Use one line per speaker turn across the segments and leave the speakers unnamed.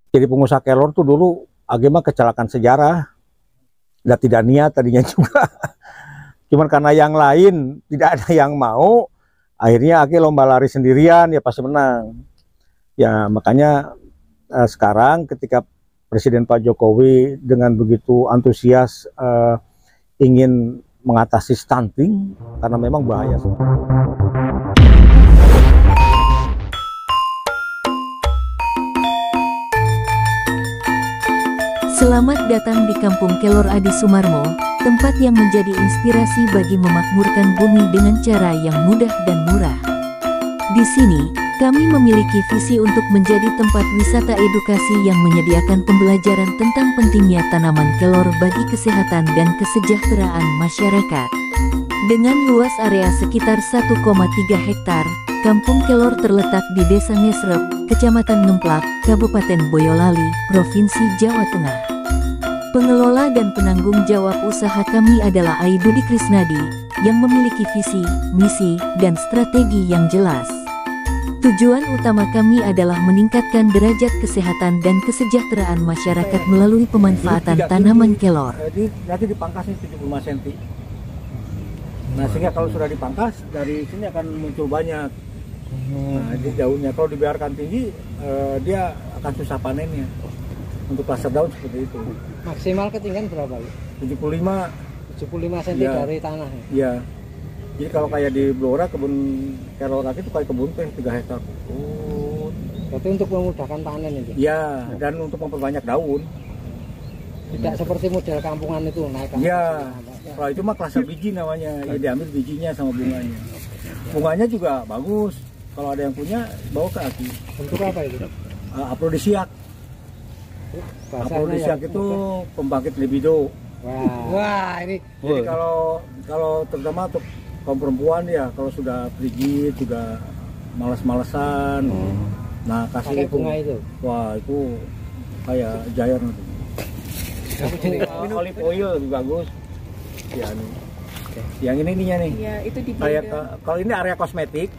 Jadi pengusaha kelor tuh dulu agama kecelakaan sejarah, dan tidak niat tadinya juga. Cuman karena yang lain tidak ada yang mau, akhirnya Age lomba lari sendirian, ya pasti menang. Ya makanya sekarang ketika Presiden Pak Jokowi dengan begitu antusias ingin mengatasi stunting, karena memang bahaya.
Selamat datang di Kampung Kelor Adi Sumarmo, tempat yang menjadi inspirasi bagi memakmurkan bumi dengan cara yang mudah dan murah. Di sini, kami memiliki visi untuk menjadi tempat wisata edukasi yang menyediakan pembelajaran tentang pentingnya tanaman kelor bagi kesehatan dan kesejahteraan masyarakat. Dengan luas area sekitar 1,3 hektar, Kampung Kelor terletak di Desa Ngesrep, Kecamatan Ngemplak, Kabupaten Boyolali, Provinsi Jawa Tengah. Pengelola dan penanggung jawab usaha kami adalah Aidudi Krisnadi, yang memiliki visi, misi, dan strategi yang jelas. Tujuan utama kami adalah meningkatkan derajat kesehatan dan kesejahteraan masyarakat melalui pemanfaatan tanaman kelor.
Nanti dipangkasnya 75 cm. Nah, sehingga kalau sudah dipangkas, dari sini akan muncul banyak. Nah, di daunnya kalau dibiarkan tinggi, dia akan susah panennya. Untuk plaster daun seperti itu.
Maksimal ketinggian berapa?
75
cm ya, dari tanah.
Iya. Jadi kalau kayak di Blora, kebun kelor kaki itu kayak kebun teh 3 hektar.
Berarti untuk memudahkan panen itu?
Iya, dan untuk memperbanyak daun.
Tidak seperti model kampungan itu naik.
Iya. Kalau itu mah klaster biji namanya. Ya diambil bijinya sama bunganya. Bunganya juga bagus. Kalau ada yang punya, bawa ke Aki.
Untuk apa itu?
Afrodisiak. Afrodisiak itu pembangkit libido.
Wah, ini.
Jadi kalau terutama untuk kaum perempuan ya, kalau sudah frigid, sudah malas-malesan, nah kasih itu.
Bunga itu.
Wah, itu kayak giant nanti. Olive oil lebih bagus. Ya, nih. Yang ininya nih.
Iya, itu di
kalau ini area kosmetik.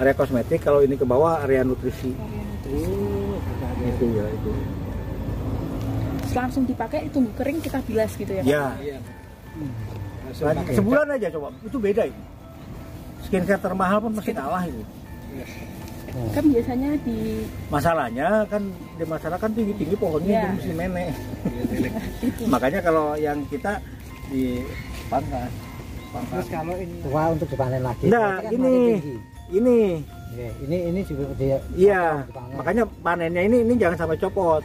Area kosmetik, kalau ini ke bawah area nutrisi. Itu ya itu.
Langsung dipakai, itu kering kita bilas gitu ya?
Iya. Sebulan aja coba, itu beda itu. Skincare termahal pun masih kalah itu.
Kan biasanya
masalahnya kan di masyarakat tinggi-tinggi pohonnya itu mesti menek. Makanya kalau yang kita dipangkas.
Terus kalau ini tua untuk dipanen lagi.
Nah,
kan
ini
juga dia.
Iya, makanya panennya ini jangan sampai copot.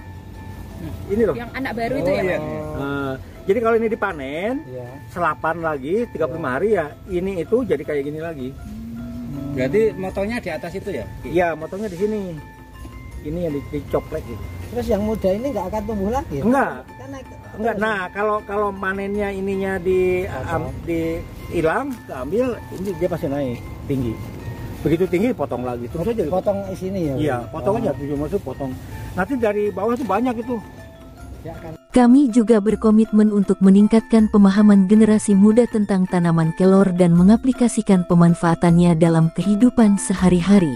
Ini loh.
Yang anak baru itu ya.
Jadi kalau ini dipanen, selapan lagi 35 hari ya, ini itu jadi kayak gini lagi.
Berarti motonya di atas itu ya?
Iya, motonya di sini. Ini yang dicoplek gitu.
Terus yang muda ini nggak akan tumbuh lagi?
Enggak. Enggak. Nah, kalau panennya ininya hilang, keambil, ini dia pasti naik tinggi. Begitu tinggi potong lagi terus aja.
Potong di sini ya?
Iya, potong aja, maksud potong. Nanti dari bawah itu banyak itu.
Ya kan.
Kami juga berkomitmen untuk meningkatkan pemahaman generasi muda tentang tanaman kelor dan mengaplikasikan pemanfaatannya dalam kehidupan sehari-hari.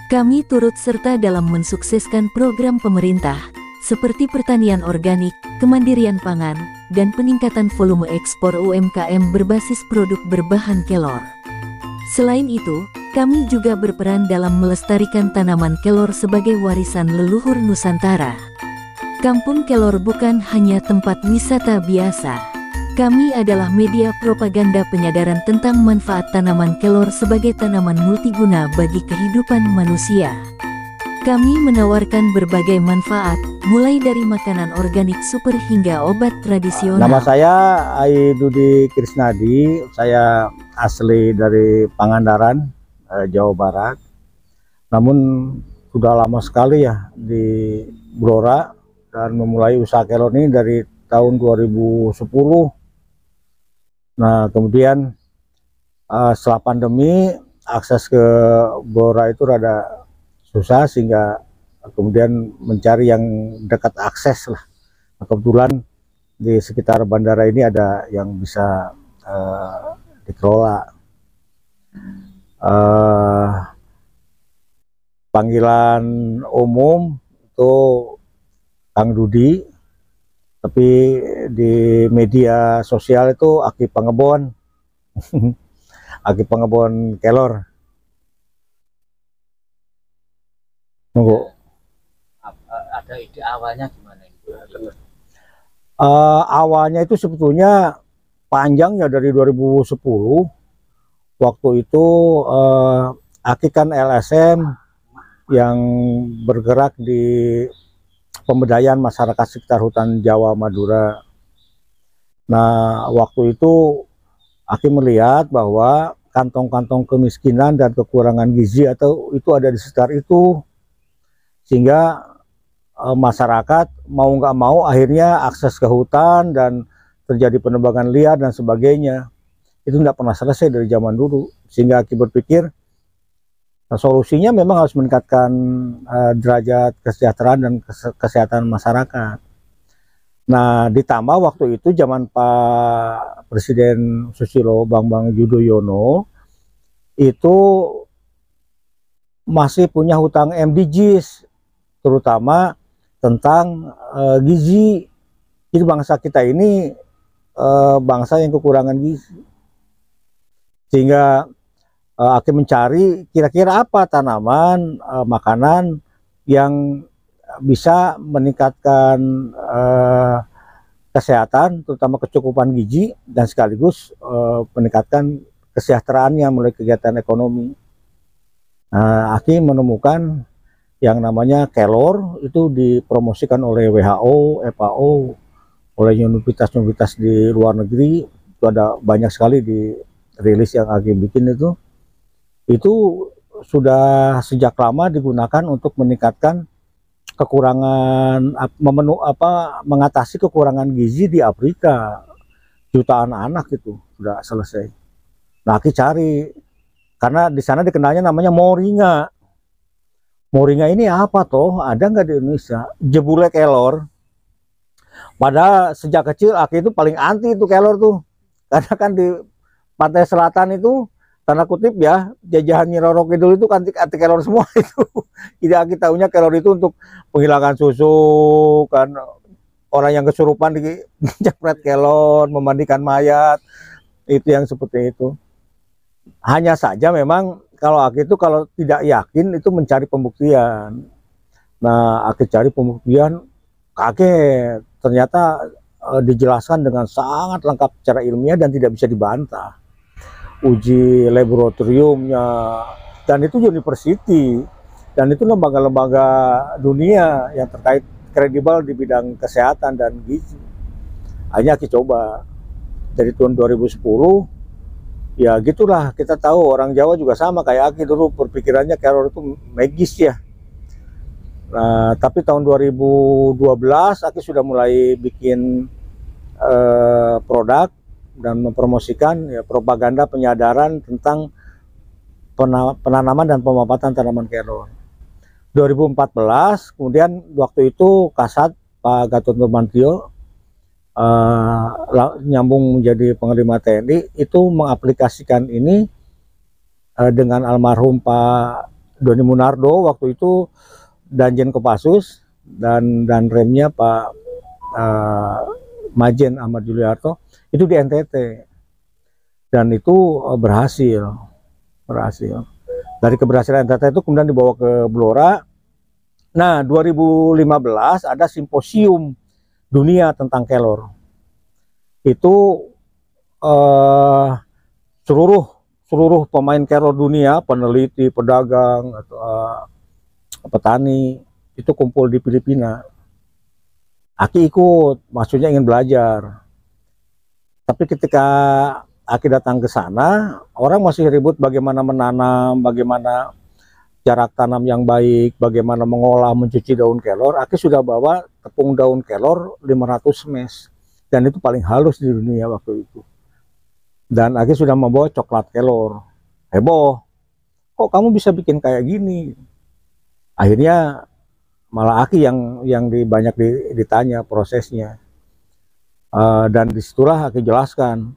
Kami turut serta dalam mensukseskan program pemerintah, seperti pertanian organik, kemandirian pangan, dan peningkatan volume ekspor UMKM berbasis produk berbahan kelor. Selain itu, kami juga berperan dalam melestarikan tanaman kelor sebagai warisan leluhur Nusantara. Kampung Kelor bukan hanya tempat wisata biasa. Kami adalah media propaganda penyadaran tentang manfaat tanaman kelor sebagai tanaman multiguna bagi kehidupan manusia. Kami menawarkan berbagai manfaat, mulai dari makanan organik super hingga obat tradisional.
Nama saya Aidudi Krisnadi, saya asli dari Pangandaran, Jawa Barat. Namun sudah lama sekali ya di Blora, dan memulai usaha kelor ini dari tahun 2010. Nah, kemudian setelah pandemi, akses ke Blora itu rada susah, sehingga kemudian mencari yang dekat akses lah. Nah, kebetulan di sekitar bandara ini ada yang bisa dikelola. panggilan umum itu Kang Dudi, tapi di media sosial itu Aki Pangebon. Aki Pangebon Kelor. Nunggu.
Ada ide awalnya gimana?
Awalnya itu sebetulnya panjang ya dari 2010. Waktu itu Aki kan LSM yang bergerak di pemberdayaan masyarakat sekitar hutan Jawa Madura. Nah, waktu itu Aki melihat bahwa kantong-kantong kemiskinan dan kekurangan gizi atau itu ada di sekitar itu, sehingga masyarakat mau nggak mau akhirnya akses ke hutan dan terjadi penebangan liar dan sebagainya. Itu tidak pernah selesai dari zaman dulu, sehingga Aki berpikir solusinya memang harus meningkatkan derajat kesejahteraan dan kesehatan masyarakat. Nah, ditambah waktu itu zaman Pak Presiden Susilo Bambang Yudhoyono itu masih punya hutang MDGs, terutama tentang gizi. Jadi bangsa kita ini bangsa yang kekurangan gizi, sehingga Aki mencari kira-kira apa tanaman makanan yang bisa meningkatkan kesehatan, terutama kecukupan gizi, dan sekaligus meningkatkan kesejahteraannya melalui kegiatan ekonomi. Aki menemukan yang namanya kelor, itu dipromosikan oleh WHO, FAO, oleh universitas-universitas di luar negeri. Itu ada banyak sekali di rilis yang Aki bikin itu sudah sejak lama digunakan untuk meningkatkan kekurangan mengatasi kekurangan gizi di Afrika. Jutaan anak itu sudah selesai. Nah, Aki cari, karena di sana dikenalnya namanya moringa. Moringa ini apa toh? Ada nggak di Indonesia? Jebule kelor. Padahal sejak kecil Aki itu paling anti itu kelor tuh. Karena kan di pantai selatan itu, tanda kutip ya, jajahan Nyi Roro Kidul itu anti kelor semua itu. Tidak, kita tahunya kelor itu untuk penghilangan susu, kan orang yang kesurupan dijepret kelor, memandikan mayat, itu yang seperti itu. Hanya saja memang kalau Aki itu kalau tidak yakin itu mencari pembuktian. Nah, Aki cari pembuktian, kaget, ternyata dijelaskan dengan sangat lengkap secara ilmiah dan tidak bisa dibantah. Uji laboratoriumnya, dan itu university, dan itu lembaga-lembaga dunia yang terkait kredibel di bidang kesehatan dan gizi. Hanya kita coba dari tahun 2010, ya gitulah, kita tahu orang Jawa juga sama kayak Aki dulu berpikirannya kelor itu magis ya. Nah, tapi tahun 2012 Aki sudah mulai bikin produk dan mempromosikan ya, propaganda penyadaran tentang penanaman dan pemapatan tanaman kelor. 2014 kemudian waktu itu Kasat Pak Gatot Nurmantio nyambung menjadi Panglima TNI, itu mengaplikasikan ini dengan almarhum Pak Doni Munardo waktu itu Danjen Kopassus, dan remnya Pak Majen Ahmad Juliarto itu di NTT, dan itu berhasil. Dari keberhasilan NTT itu kemudian dibawa ke Blora. Nah, 2015 ada simposium dunia tentang kelor. Itu seluruh pemain kelor dunia, peneliti, pedagang, atau petani, itu kumpul di Filipina. Aki ikut, maksudnya ingin belajar. Tapi ketika Aki datang ke sana, orang masih ribut bagaimana menanam, bagaimana jarak tanam yang baik, bagaimana mengolah, mencuci daun kelor. Aki sudah bawa tepung daun kelor 500 mes, dan itu paling halus di dunia waktu itu. Dan Aki sudah membawa coklat kelor. Heboh, kok kamu bisa bikin kayak gini? Akhirnya malah Aki yang banyak ditanya prosesnya. Dan disitulah Aki jelaskan,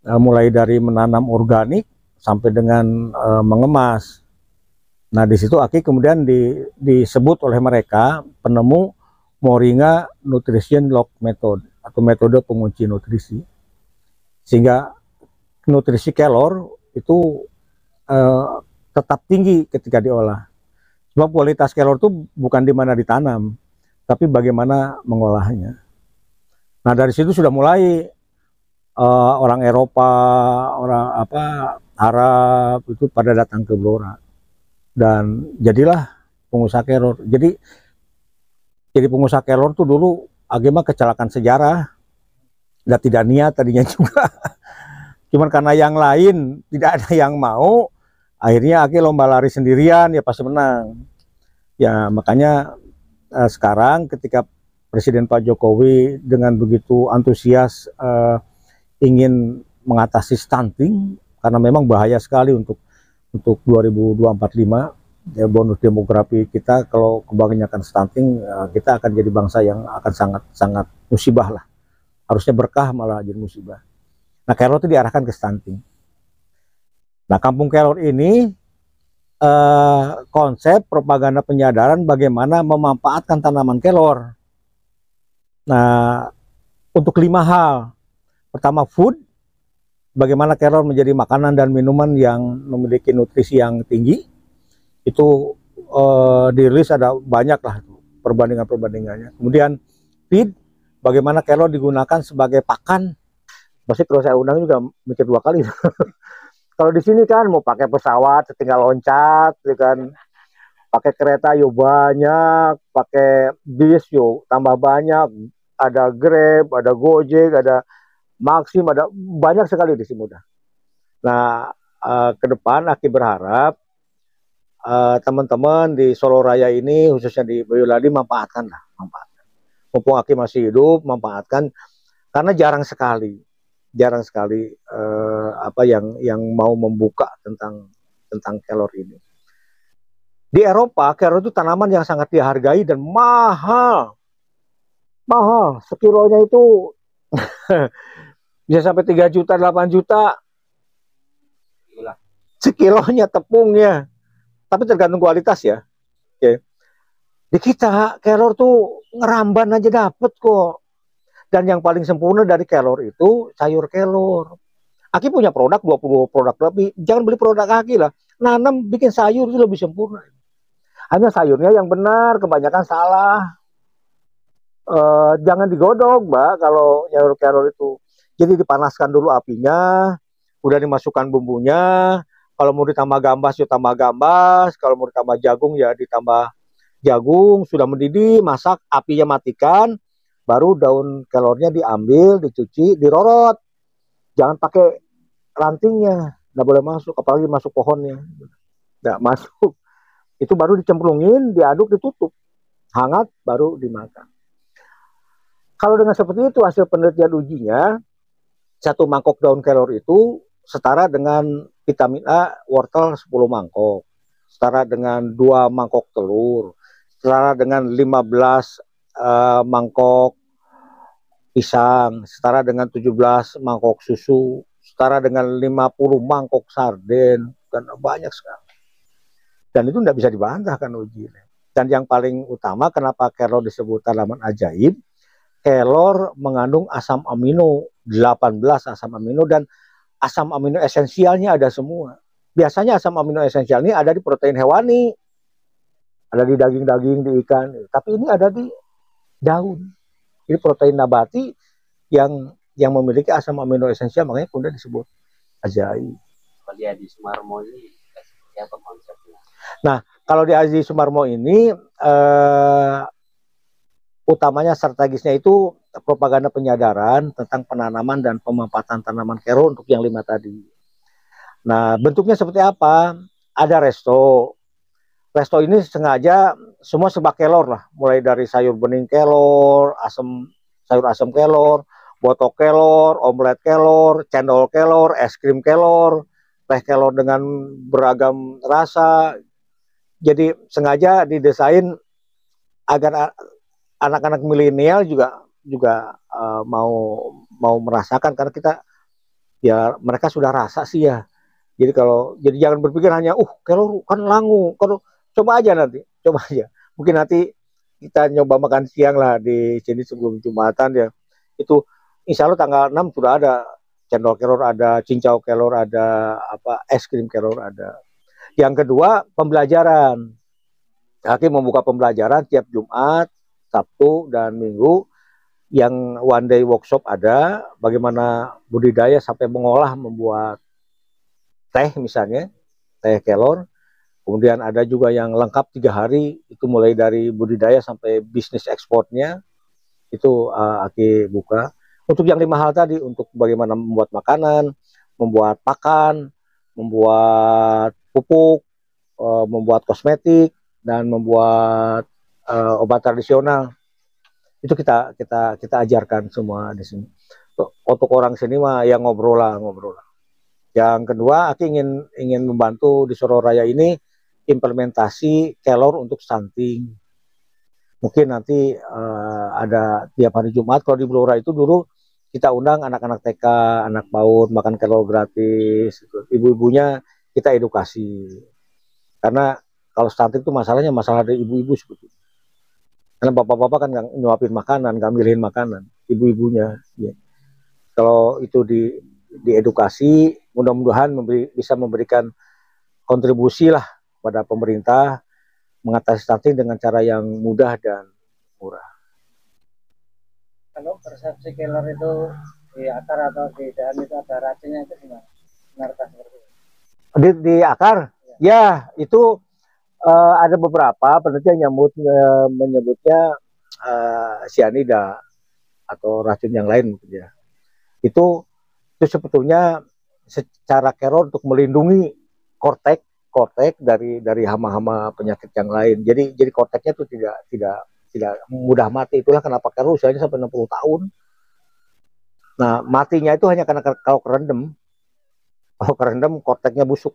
mulai dari menanam organik sampai dengan mengemas. Nah, di situ Aki kemudian disebut oleh mereka penemu Moringa Nutrition Lock Method atau metode pengunci nutrisi. Sehingga nutrisi kelor itu tetap tinggi ketika diolah. Sebab kualitas kelor itu bukan di mana ditanam, tapi bagaimana mengolahnya. Nah, dari situ sudah mulai orang Eropa, orang Arab itu pada datang ke Blora. Dan jadilah pengusaha kelor. Jadi pengusaha kelor tuh dulu agama kecelakaan sejarah, dan tidak niat tadinya juga. Cuman karena yang lain tidak ada yang mau, akhirnya Aki lomba lari sendirian, ya pasti menang. Ya makanya sekarang ketika Presiden Pak Jokowi dengan begitu antusias ingin mengatasi stunting, karena memang bahaya sekali untuk 2045, ya bonus demografi kita kalau kebanyakan stunting, kita akan jadi bangsa yang akan sangat musibah lah. Harusnya berkah malah jadi musibah. Nah, kelor itu diarahkan ke stunting. Nah, kampung kelor ini konsep propaganda penyadaran bagaimana memanfaatkan tanaman kelor. Nah, untuk 5 hal. Pertama, food. Bagaimana kelor menjadi makanan dan minuman yang memiliki nutrisi yang tinggi. Itu dirilis ada banyak lah perbandingannya. Kemudian feed, bagaimana kelor digunakan sebagai pakan. Pasti kalau saya undang juga mikir 2 kali. Kalau di sini kan mau pakai pesawat tinggal loncat, ya kan. Pakai kereta yuk banyak, pakai bis yuk tambah banyak. Ada Grab, ada Gojek, ada Maxim, ada banyak sekali di sini udah. Nah, ke depan Aki berharap teman-teman di Solo Raya ini, khususnya di Boyolali, manfaatkan. Mumpung Aki masih hidup, manfaatkan, karena jarang sekali yang mau membuka tentang kelor ini. Di Eropa, kelor itu tanaman yang sangat dihargai dan mahal. Sekilonya itu bisa sampai 3 juta, 8 juta. Sekilonya tepungnya. Tapi tergantung kualitas ya. Oke. Di kita, kelor tuh ngeramban aja dapet kok. Dan yang paling sempurna dari kelor itu sayur kelor. Aki punya produk, 20 produk lebih. Jangan beli produk Aki lah. Nanam bikin sayur itu lebih sempurna. Hanya sayurnya yang benar, kebanyakan salah. Jangan digodok, Mbak, kalau sayur kelor itu. Jadi dipanaskan dulu apinya, udah dimasukkan bumbunya. Kalau mau ditambah gambas, ya tambah gambas. Kalau mau ditambah jagung, ya ditambah jagung. Sudah mendidih, masak, apinya matikan. Baru daun kelornya diambil, dicuci, dirorot. Jangan pakai rantingnya, nggak boleh masuk, apalagi masuk pohonnya. Nggak masuk. Itu baru dicemplungin, diaduk, ditutup. Hangat, baru dimakan. Kalau dengan seperti itu, hasil penelitian ujinya, 1 mangkok daun kelor itu setara dengan vitamin A wortel 10 mangkok. Setara dengan 2 mangkok telur. Setara dengan 15 mangkok pisang. Setara dengan 17 mangkok susu. Setara dengan 50 mangkok sarden. Dan banyak sekali. Dan itu tidak bisa dibantah kan ujinya. Dan yang paling utama, kenapa kelor disebut tanaman ajaib? Kelor mengandung asam amino, 18 asam amino, dan asam amino esensialnya ada semua. Biasanya asam amino esensial ini ada di protein hewani, ada di daging-daging, di ikan, tapi ini ada di daun. Ini protein nabati yang memiliki asam amino esensial, makanya kemudian disebut ajaib.
Kalau di Adi Sumarmo ini seperti apa konsepnya?
Nah, kalau di Adi Sumarmo ini utamanya strategisnya itu propaganda penyadaran tentang penanaman dan pemanfaatan tanaman kelor untuk yang 5 tadi. Nah, bentuknya seperti apa? Ada resto. Resto ini sengaja semua serba kelor lah, mulai dari sayur bening kelor, sayur asam kelor, botok kelor, omelet kelor, cendol kelor, es krim kelor, teh kelor dengan beragam rasa. Jadi sengaja didesain agar anak-anak milenial juga mau merasakan, karena kita ya mereka sudah rasa sih ya Jadi jangan berpikir hanya kelor kan langu. Kalau coba aja nanti, coba aja. Mungkin nanti kita nyoba makan siang lah di sini sebelum Jumatan ya. Itu insya Allah tanggal 6 sudah ada cendol kelor, ada cincau kelor, ada es krim kelor ada. Yang kedua pembelajaran. Aki membuka pembelajaran tiap Jumat, Sabtu dan Minggu. Yang one day workshop ada, bagaimana budidaya sampai mengolah membuat teh misalnya, teh kelor. Kemudian ada juga yang lengkap 3 hari, itu mulai dari budidaya sampai bisnis ekspornya, itu Aki buka. Untuk yang 5 hal tadi, untuk bagaimana membuat makanan, membuat pakan, membuat pupuk, membuat kosmetik, dan membuat obat tradisional, itu kita ajarkan semua di sini. Untuk orang sini mah yang ngobrol lah. Yang kedua, Aki ingin membantu di Soro Raya ini implementasi kelor untuk stunting. Mungkin nanti ada tiap hari Jumat. Kalau di Blora itu dulu kita undang anak-anak TK, anak PAUD makan kelor gratis. Ibu-ibunya kita edukasi. Karena kalau stunting itu masalahnya masalah dari ibu-ibu sebetulnya. Karena bapak-bapak kan nggak nyuapin makanan, nggak milihin makanan, ibu-ibunya. Ya. Kalau itu diedukasi, mudah-mudahan bisa memberikan kontribusi lah pada pemerintah mengatasi stunting dengan cara yang mudah dan murah.
Kalau persepsi kelor itu di akar atau di daun itu ada racunnya, itu gimana? Benarkah seperti itu?
Di akar? Ya, itu ada beberapa penelitian yang menyebutnya cyanida atau racun yang lain mungkin ya. Itu sebetulnya secara kelor untuk melindungi kortek dari hama-hama penyakit yang lain. Jadi korteknya itu tidak mudah mati. Itulah kenapa kelor usianya sampai 60 tahun. Nah, matinya itu hanya karena kalau kerendam. Kalau kerendam korteknya busuk.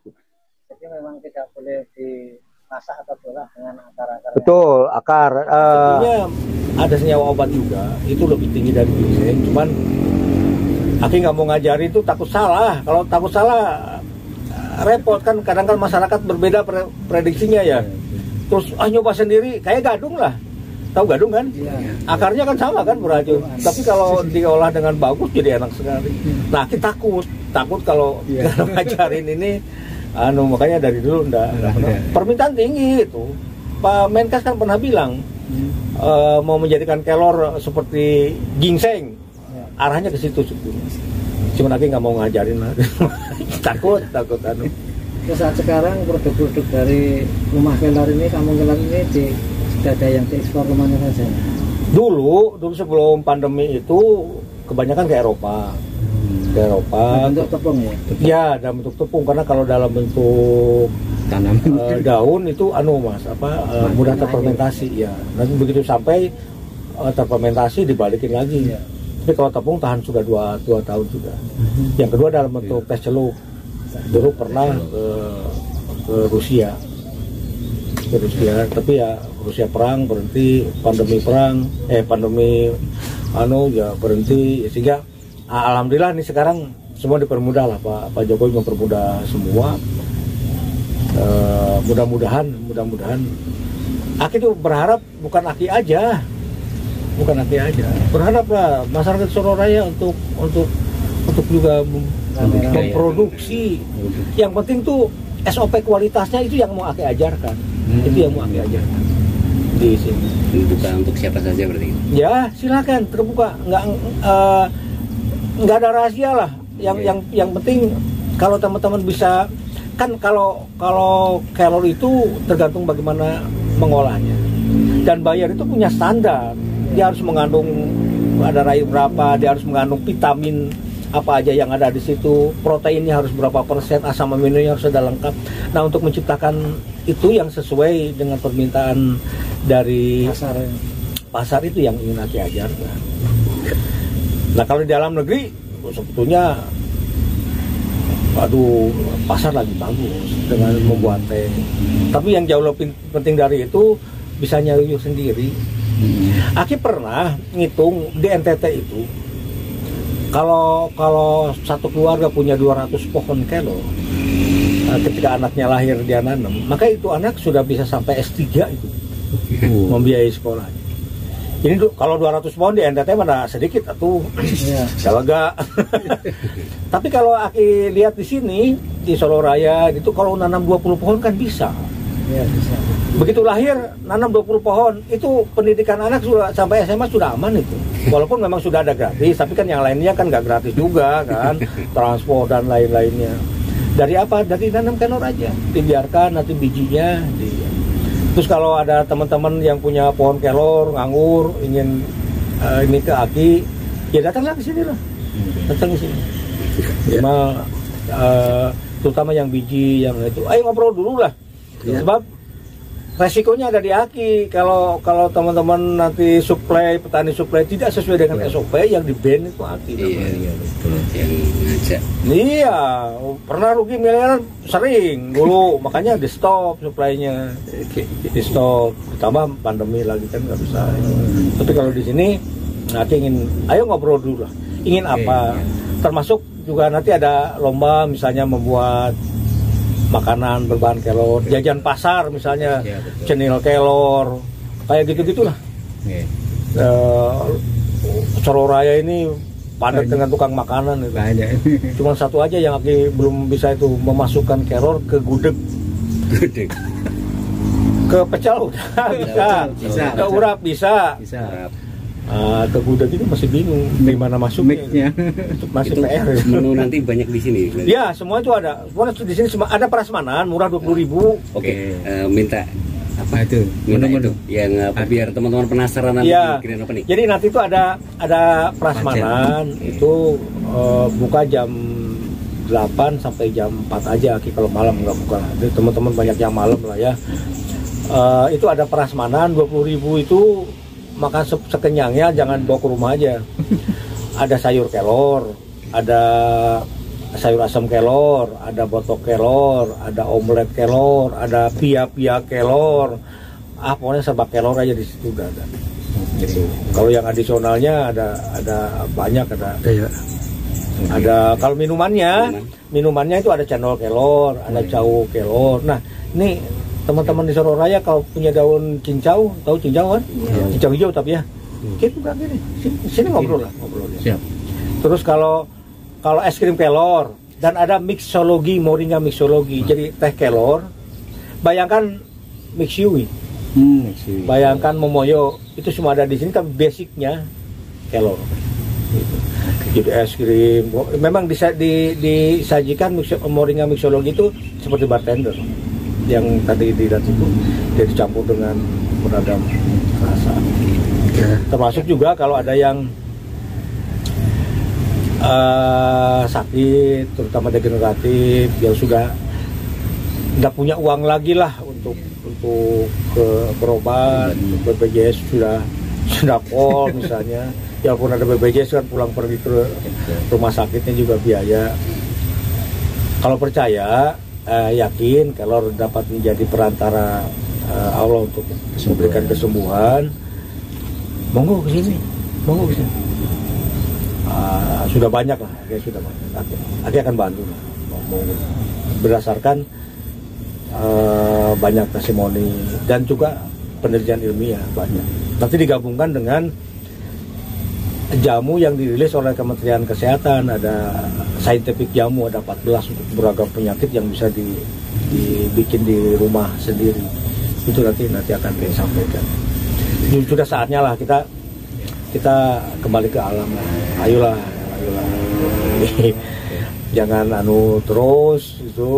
Jadi memang tidak boleh dimasak atau diolah dengan akar-akar.
Betul, akar. Sebetulnya ada senyawa obat juga. Itu lebih tinggi dari ginseng. Cuman Aki nggak mau ngajari itu takut salah. Kalau takut salah repot kan. Kadang kan masyarakat berbeda prediksinya ya. Terus nyoba sendiri kayak gadung lah. Tahu gadung kan?
Ya.
Akarnya kan sama kan beracun. Tapi kalau diolah dengan bagus jadi enak sekali. Nah, kita takut kalau ngajarin ini. Makanya dari dulu enggak pernah. Permintaan tinggi itu. Pak Menkes kan pernah bilang mau menjadikan kelor seperti ginseng. Arahnya ke situ sebetulnya. Cuma Aki nggak mau ngajarin lah. takut.
Terus saat sekarang produk-produk dari rumah kelor ini, kampung kelor ini sudah ada yang diekspor kemana saja?
Dulu sebelum pandemi itu kebanyakan ke Eropa.
Dalam bentuk tepung ya?
Ya, dalam bentuk tepung. Karena kalau dalam bentuk daun itu mudah terfermentasi ya. Nanti begitu sampai terfermentasi dibalikin lagi. Ya. Tapi kalau tepung tahan sudah 2 tahun juga. Yang kedua dalam bentuk teh celup. Dulu pernah ke Rusia. Tapi ya Rusia perang berhenti, pandemi berhenti, sehingga alhamdulillah nih sekarang semua dipermudah lah Pak Jokowi mempermudah semua. Mudah-mudahan Aki tuh berharap bukan Aki aja, berharap lah masyarakat Soro Raya untuk juga memproduksi. Yang penting tuh SOP kualitasnya itu yang mau Aki ajarkan. Itu yang mau Aki ajarkan di sini.
Terbuka untuk siapa saja berarti?
Ya silakan terbuka, nggak ada rahasia lah. Yang penting kalau teman-teman bisa kan, kalau kelor itu tergantung bagaimana mengolahnya, dan bayar itu punya standar. Dia harus mengandung kadar air berapa, dia harus mengandung vitamin apa aja yang ada di situ, proteinnya harus berapa persen, asam aminonya harus ada lengkap. Nah, untuk menciptakan itu yang sesuai dengan permintaan dari pasar itu yang ingin Aki ajarkan. Nah, kalau di dalam negeri sebetulnya pasar lagi bagus dengan membuat teh. Tapi yang jauh lebih penting dari itu bisa nyayuh sendiri. Aki pernah ngitung di NTT itu, kalau satu keluarga punya 200 pohon kelor, ketika anaknya lahir dia nanam, maka itu anak sudah bisa sampai S3 itu membiayai sekolahnya. Ini kalau 200 pohon di NTT mana sedikit atau lega. Tapi kalau Aki lihat di sini di Solo Raya itu kalau nanam 20 pohon kan bisa.
Ya, bisa.
Begitu lahir nanam 20 pohon itu pendidikan anak sudah sampai SMA sudah aman itu. Walaupun memang sudah ada gratis, tapi kan yang lainnya kan nggak gratis juga kan, transport dan lain-lainnya. Dari apa? Dari nanam kelor aja, dibiarkan nanti bijinya Terus kalau ada teman-teman yang punya pohon kelor, nganggur, ingin ini ke Aki, ya datanglah ke sini lah, datang ke sini. Cuma terutama yang biji, yang itu, ayo ngobrol dulu lah. Sebab resikonya ada di Aki. Kalau teman-teman nanti petani suplai tidak sesuai dengan SOP, yang di ban itu Aki.
Iya, betul. Yang ngajak.
Iya, pernah rugi miliaran sering dulu, makanya di stop suplainya, di stop. Ditambah pandemi lagi kan nggak bisa. Tapi kalau di sini, Aki ingin, ayo ngobrol dulu lah. Ingin apa? Termasuk juga nanti ada lomba, misalnya membuat makanan berbahan kelor, jajan pasar misalnya, cenil kelor, kayak gitu-gitulah. Solo Raya ini padat dengan tukang makanan itu. Cuma satu aja yang Aki belum bisa itu, memasukkan kelor ke gudeg. Ke pecel udah bisa. Ke urap bisa. Ke gudeg itu masih bingung di mana masuknya. Masih
itu
PR.
Menu nanti banyak di sini.
Ya, semua itu ada. Semua di sini ada prasmanan murah 20.000.
Oke. Minta
Apa itu?
menu yang biar teman-teman penasaran nanti kirain apa nih.
Jadi nanti itu ada prasmanan itu buka jam 8 sampai jam 4 aja, kalau malam nggak buka. Jadi teman-teman banyak yang malam lah ya. Itu ada prasmanan 20.000 itu makan sekenyangnya, jangan bawa ke rumah aja. Ada sayur kelor, ada sayur asam kelor, ada botok kelor, ada omelet kelor, ada pia-pia kelor. Pokoknya serba kelor aja di situ udah ada. Gitu. Kalau yang adisionalnya ada banyak, ada kalau minumannya itu ada cendol kelor, ada cau kelor. Nah, ini teman-teman di Solo Raya kalau punya daun cincau, tahu cincau kan? Cincau hijau tapi ya. Kita bukan gini. Sini ngobrol lah, Siap. Terus kalau es krim kelor dan ada mixologi, moringa mixologi. Jadi teh kelor. Bayangkan mixiui. Bayangkan momoyo, itu semua ada di sini tapi basicnya kelor. Jadi es krim, memang disajikan moringa mixologi itu seperti bartender. Yang tadi dilihat itu dia dicampur dengan beragam rasa. Termasuk juga kalau ada yang sakit, terutama degeneratif, yang sudah nggak punya uang lagi lah untuk berobat, BPJS sudah pol misalnya. Ya pun ada BPJS kan pulang pergi ke rumah sakitnya juga biaya. Kalau percaya, yakin kalau dapat menjadi perantara Allah untuk memberikan kesembuhan, monggo ke sini. Sudah banyak lah, sudah banyak. Aki akan bantu lah, berdasarkan banyak testimoni dan juga penelitian ilmiah banyak. Nanti digabungkan dengan jamu yang dirilis oleh Kementerian Kesehatan, ada scientific jamu, ada 14 untuk beragam penyakit yang bisa dibikin di rumah sendiri. Itu nanti akan disampaikan. Sudah saatnya lah kita kembali ke alam lah. Ayolah. Jangan terus itu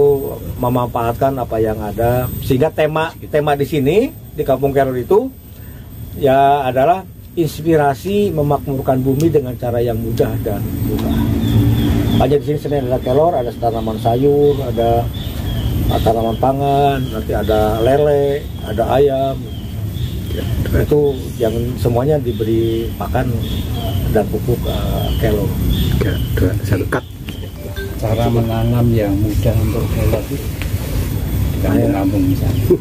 memanfaatkan apa yang ada, sehingga tema di sini di Kampung Kelor itu ya adalah inspirasi memakmurkan bumi dengan cara yang mudah dan murah. Banyak di sini selain ada kelor, ada tanaman sayur, ada tanaman pangan, nanti ada lele, ada ayam. Itu yang semuanya diberi pakan dan pupuk kelor.
Cara menanam yang mudah untuk kelor itu di kampung-kampung misalnya.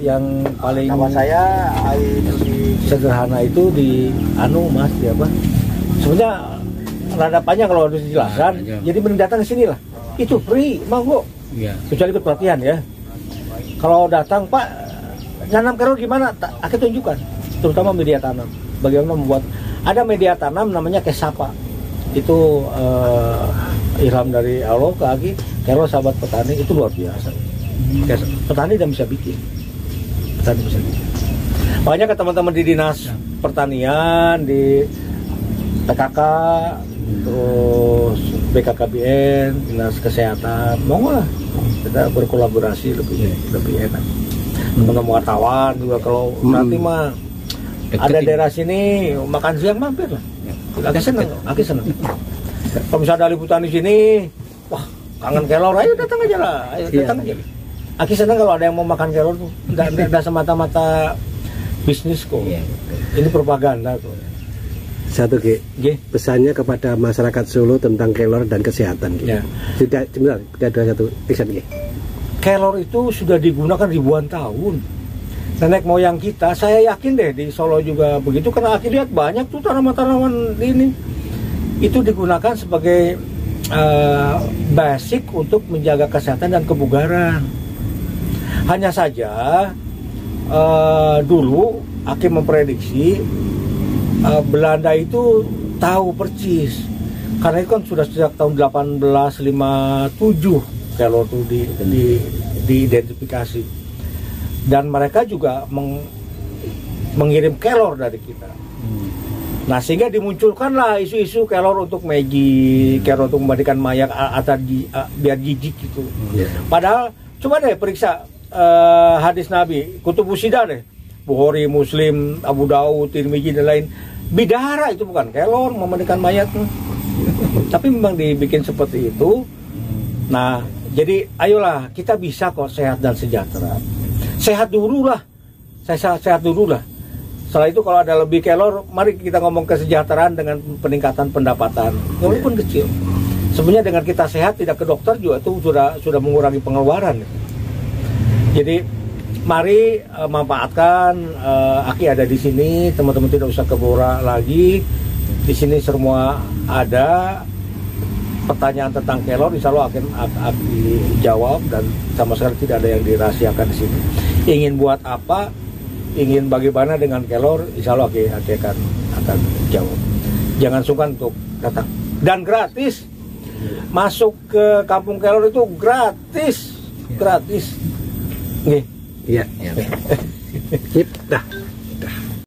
Yang paling saya sederhana itu di Mas ya Pak. Sebenarnya rada panjang kalau harus dijelaskan. Jadi mending datang ke sini lah. Itu free, monggo. Iya. Kecuali ikut pelatihan ya. Kalau datang, Pak, nanam kelor gimana? Aku tunjukkan, terutama media tanam. Bagaimana membuat, ada media tanam namanya Kesapa. Itu ilham dari Allah ke Aki. Kelor sahabat petani itu luar biasa. Petani dan bisa bikin. Petani bisa bikin. Makanya ke teman-teman di dinas pertanian, di PKK, terus BKKBN, dinas kesehatan, mau lah kita berkolaborasi lebih enak. Teman-teman wartawan juga kalau nanti mah ada daerah sini makan siang mampir lah. Aki seneng. Kalau misalnya ada liputan di sini, wah kangen kelor, ayo datang aja lah, datang aja. Aki seneng kalau ada yang mau makan kelor tuh, nggak semata-mata bisnis kok. Ini propaganda kok.
Satu G, pesannya kepada masyarakat Solo tentang kelor dan kesehatan.
Ya.
Tidak ada satu pesan G.
Kelor itu sudah digunakan ribuan tahun. Nenek moyang kita, saya yakin deh di Solo juga begitu, karena Aki lihat banyak tuh tanaman-tanaman ini. Itu digunakan sebagai basic untuk menjaga kesehatan dan kebugaran. Hanya saja dulu Aki memprediksi Belanda itu tahu percis, karena itu kan sudah sejak tahun 1857 kelor itu diidentifikasi, dan mereka juga mengirim kelor dari kita. Nah sehingga dimunculkanlah isu-isu kelor untuk magic, kelor untuk membadikan mayat atau biar jijik gitu. Padahal coba deh periksa hadis Nabi, Kutubus Sidah deh, Bukhari, Muslim, Abu Daud, Tirmidzi dan lain. Bidara itu bukan kelor, memandikan mayat. Tapi memang dibikin seperti itu. Nah, jadi ayolah kita bisa kok sehat dan sejahtera. Sehat dulu lah. Sehat dulu lah. Setelah itu kalau ada lebih kelor, mari kita ngomong kesejahteraan dengan peningkatan pendapatan. Walaupun kecil. Sebenarnya dengan kita sehat tidak ke dokter juga itu sudah mengurangi pengeluaran. Jadi mari manfaatkan Aki ada di sini, teman-teman tidak usah ke Bora lagi. Di sini semua ada pertanyaan tentang kelor, insya Allah akan Aki jawab, dan sama sekali tidak ada yang dirahasiakan di sini. Ingin buat apa, ingin bagaimana dengan kelor, insya Allah Aki akan jawab. Jangan sungkan untuk datang, dan gratis. Masuk ke Kampung Kelor itu gratis. Nih.
Iya. Sip, dah.